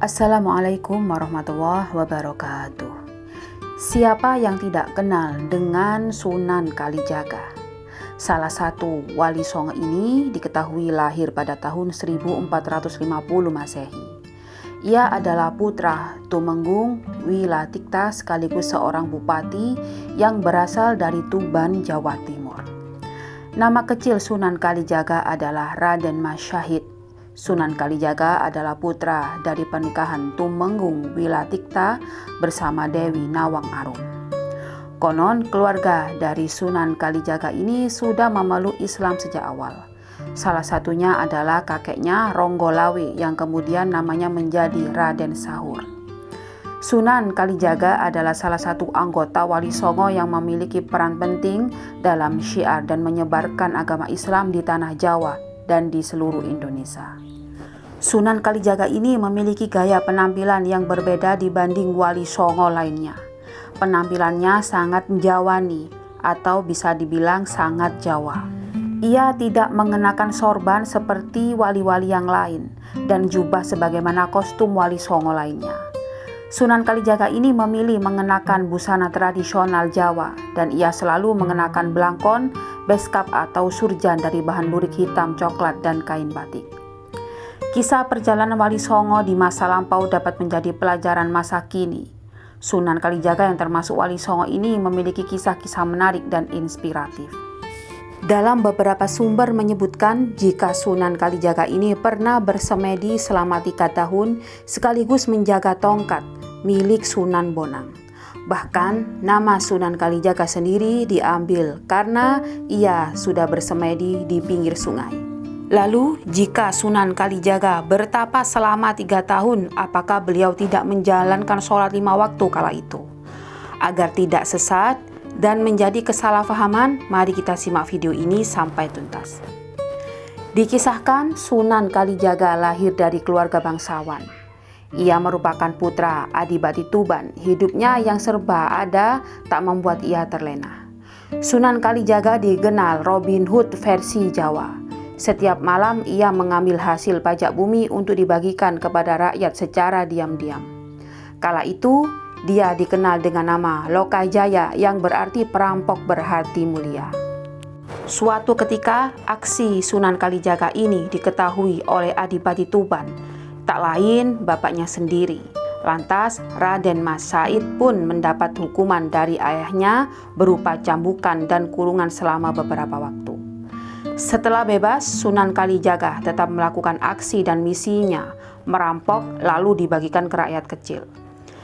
Assalamualaikum warahmatullahi wabarakatuh. Siapa yang tidak kenal dengan Sunan Kalijaga? Salah satu wali Songo ini diketahui lahir pada tahun 1450 Masehi. Ia adalah putra Tumenggung Wilatikta sekaligus seorang bupati yang berasal dari Tuban, Jawa Timur. Nama kecil Sunan Kalijaga adalah Raden Mas Syahid. Sunan Kalijaga adalah putra dari pernikahan Tumenggung Wilatikta bersama Dewi Nawang Arum. Konon keluarga dari Sunan Kalijaga ini sudah memeluk Islam sejak awal. Salah satunya adalah kakeknya Ronggolawe yang kemudian namanya menjadi Raden Sahur. Sunan Kalijaga adalah salah satu anggota Wali Songo yang memiliki peran penting dalam syiar dan menyebarkan agama Islam di tanah Jawa dan di seluruh Indonesia. Sunan Kalijaga ini memiliki gaya penampilan yang berbeda dibanding Wali Songo lainnya. Penampilannya sangat Jawani atau bisa dibilang sangat Jawa. Ia tidak mengenakan sorban seperti wali-wali yang lain dan jubah sebagaimana kostum Wali Songo lainnya. Sunan Kalijaga ini memilih mengenakan busana tradisional Jawa dan ia selalu mengenakan blangkon, beskap atau surjan dari bahan lurik hitam, coklat, dan kain batik. Kisah perjalanan Wali Songo di masa lampau dapat menjadi pelajaran masa kini. Sunan Kalijaga yang termasuk Wali Songo ini memiliki kisah-kisah menarik dan inspiratif. Dalam beberapa sumber menyebutkan jika Sunan Kalijaga ini pernah bersemedi selama 3 tahun sekaligus menjaga tongkat milik Sunan Bonang. Bahkan nama Sunan Kalijaga sendiri diambil karena ia sudah bersemedi di pinggir sungai. Lalu jika Sunan Kalijaga bertapa selama 3 tahun, apakah beliau tidak menjalankan sholat 5 waktu kala itu? Agar tidak sesat dan menjadi kesalahpahaman, mari kita simak video ini sampai tuntas. Dikisahkan Sunan Kalijaga lahir dari keluarga bangsawan. Ia merupakan putra Adipati Tuban. Hidupnya yang serba ada tak membuat ia terlena. Sunan Kalijaga dikenal Robin Hood versi Jawa. Setiap malam ia mengambil hasil pajak bumi untuk dibagikan kepada rakyat secara diam-diam. Kala itu dia dikenal dengan nama Lokajaya yang berarti perampok berhati mulia. Suatu ketika aksi Sunan Kalijaga ini diketahui oleh Adipati Tuban, tak lain bapaknya sendiri. Lantas Raden Mas Syahid pun mendapat hukuman dari ayahnya berupa cambukan dan kurungan selama beberapa waktu. Setelah bebas, Sunan Kalijaga tetap melakukan aksi dan misinya, merampok lalu dibagikan ke rakyat kecil.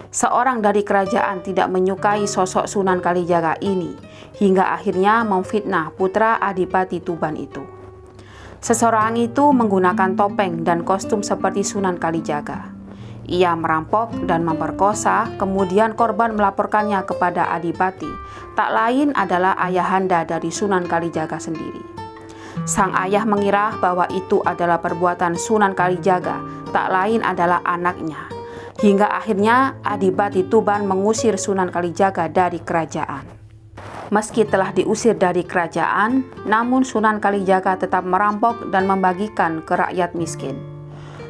Seorang dari kerajaan tidak menyukai sosok Sunan Kalijaga ini, hingga akhirnya memfitnah putra Adipati Tuban itu. Seseorang itu menggunakan topeng dan kostum seperti Sunan Kalijaga. Ia merampok dan memperkosa, kemudian korban melaporkannya kepada Adipati. Tak lain adalah ayahanda dari Sunan Kalijaga sendiri. Sang ayah mengira bahwa itu adalah perbuatan Sunan Kalijaga, tak lain adalah anaknya. Hingga akhirnya Adipati Tuban mengusir Sunan Kalijaga dari kerajaan. Meski telah diusir dari kerajaan, namun Sunan Kalijaga tetap merampok dan membagikan ke rakyat miskin.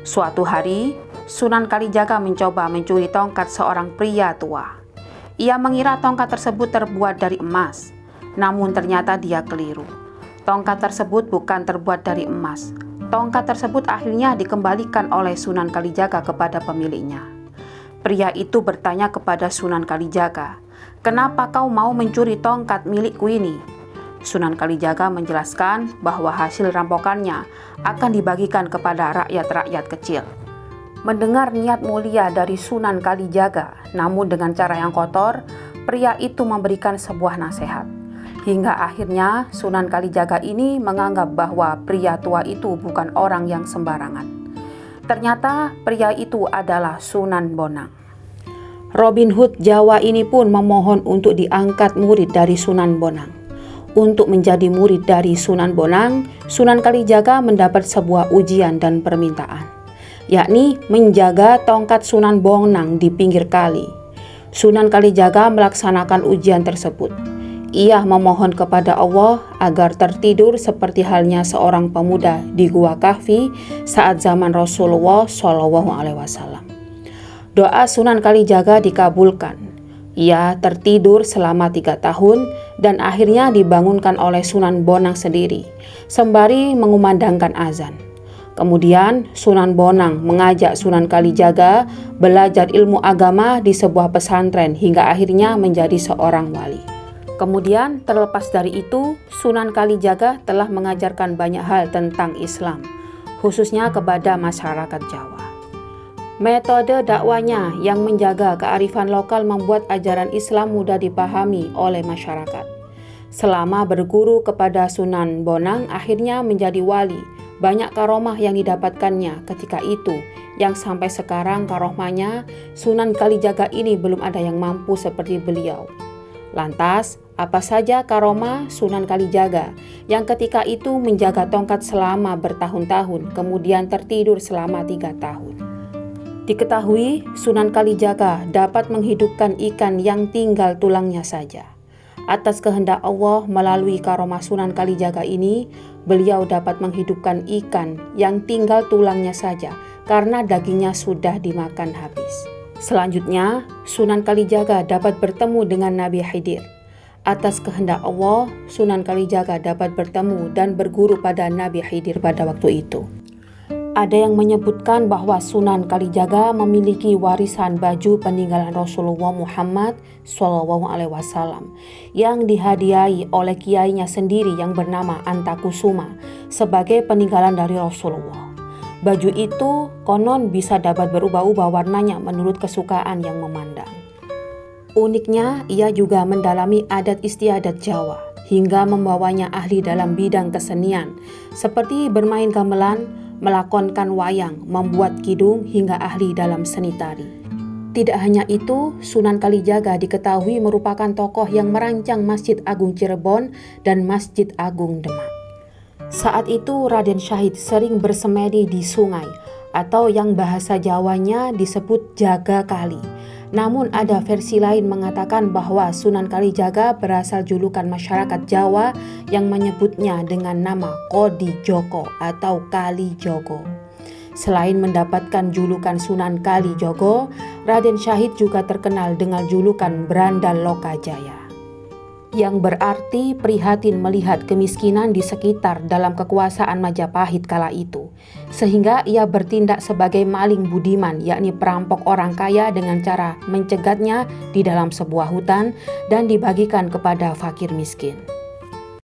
Suatu hari, Sunan Kalijaga mencoba mencuri tongkat seorang pria tua. Ia mengira tongkat tersebut terbuat dari emas, namun ternyata dia keliru. Tongkat tersebut bukan terbuat dari emas. Tongkat tersebut akhirnya dikembalikan oleh Sunan Kalijaga kepada pemiliknya. Pria itu bertanya kepada Sunan Kalijaga, "Kenapa kau mau mencuri tongkat milikku ini?" Sunan Kalijaga menjelaskan bahwa hasil rampokannya akan dibagikan kepada rakyat-rakyat kecil. Mendengar niat mulia dari Sunan Kalijaga, namun dengan cara yang kotor, pria itu memberikan sebuah nasihat. Hingga akhirnya Sunan Kalijaga ini menganggap bahwa pria tua itu bukan orang yang sembarangan. Ternyata pria itu adalah Sunan Bonang. Robin Hood Jawa ini pun memohon untuk diangkat murid dari Sunan Bonang. Untuk menjadi murid dari Sunan Bonang, Sunan Kalijaga mendapat sebuah ujian dan permintaan, yakni menjaga tongkat Sunan Bonang di pinggir kali. Sunan Kalijaga melaksanakan ujian tersebut. Ia memohon kepada Allah agar tertidur seperti halnya seorang pemuda di Gua Kahfi saat zaman Rasulullah SAW. Doa Sunan Kalijaga dikabulkan. Ia tertidur selama 3 tahun dan akhirnya dibangunkan oleh Sunan Bonang sendiri, sembari mengumandangkan azan. Kemudian Sunan Bonang mengajak Sunan Kalijaga belajar ilmu agama di sebuah pesantren hingga akhirnya menjadi seorang wali. Kemudian terlepas dari itu, Sunan Kalijaga telah mengajarkan banyak hal tentang Islam, khususnya kepada masyarakat Jawa. Metode dakwanya yang menjaga kearifan lokal membuat ajaran Islam mudah dipahami oleh masyarakat. Selama berguru kepada Sunan Bonang, akhirnya menjadi wali. Banyak karomah yang didapatkannya ketika itu, yang sampai sekarang karomahnya Sunan Kalijaga ini belum ada yang mampu seperti beliau. Lantas, apa saja karomah Sunan Kalijaga yang ketika itu menjaga tongkat selama bertahun-tahun, kemudian tertidur selama 3 tahun? Diketahui Sunan Kalijaga dapat menghidupkan ikan yang tinggal tulangnya saja. Atas kehendak Allah melalui karomah Sunan Kalijaga ini, beliau dapat menghidupkan ikan yang tinggal tulangnya saja karena dagingnya sudah dimakan habis. Selanjutnya, Sunan Kalijaga dapat bertemu dengan Nabi Khidir. Atas kehendak Allah, Sunan Kalijaga dapat bertemu dan berguru pada Nabi Khidir pada waktu itu. Ada yang menyebutkan bahwa Sunan Kalijaga memiliki warisan baju peninggalan Rasulullah Muhammad SAW yang dihadiahi oleh kiainya sendiri yang bernama Antakusuma sebagai peninggalan dari Rasulullah. Baju itu konon bisa dapat berubah-ubah warnanya menurut kesukaan yang memandang. Uniknya, ia juga mendalami adat istiadat Jawa hingga membawanya ahli dalam bidang kesenian seperti bermain gamelan, melakonkan wayang, membuat kidung, hingga ahli dalam seni tari. Tidak hanya itu, Sunan Kalijaga diketahui merupakan tokoh yang merancang Masjid Agung Cirebon dan Masjid Agung Demak. Saat itu Raden Syahid sering bersemedi di sungai atau yang bahasa Jawanya disebut Jaga Kali. Namun ada versi lain mengatakan bahwa Sunan Kalijaga berasal julukan masyarakat Jawa yang menyebutnya dengan nama Kodi Joko atau Kali Jogo. Selain mendapatkan julukan Sunan Kali Jogo, Raden Syahid juga terkenal dengan julukan Brandal Lokajaya, yang berarti prihatin melihat kemiskinan di sekitar dalam kekuasaan Majapahit kala itu, sehingga ia bertindak sebagai maling budiman, yakni perampok orang kaya dengan cara mencegatnya di dalam sebuah hutan dan dibagikan kepada fakir miskin.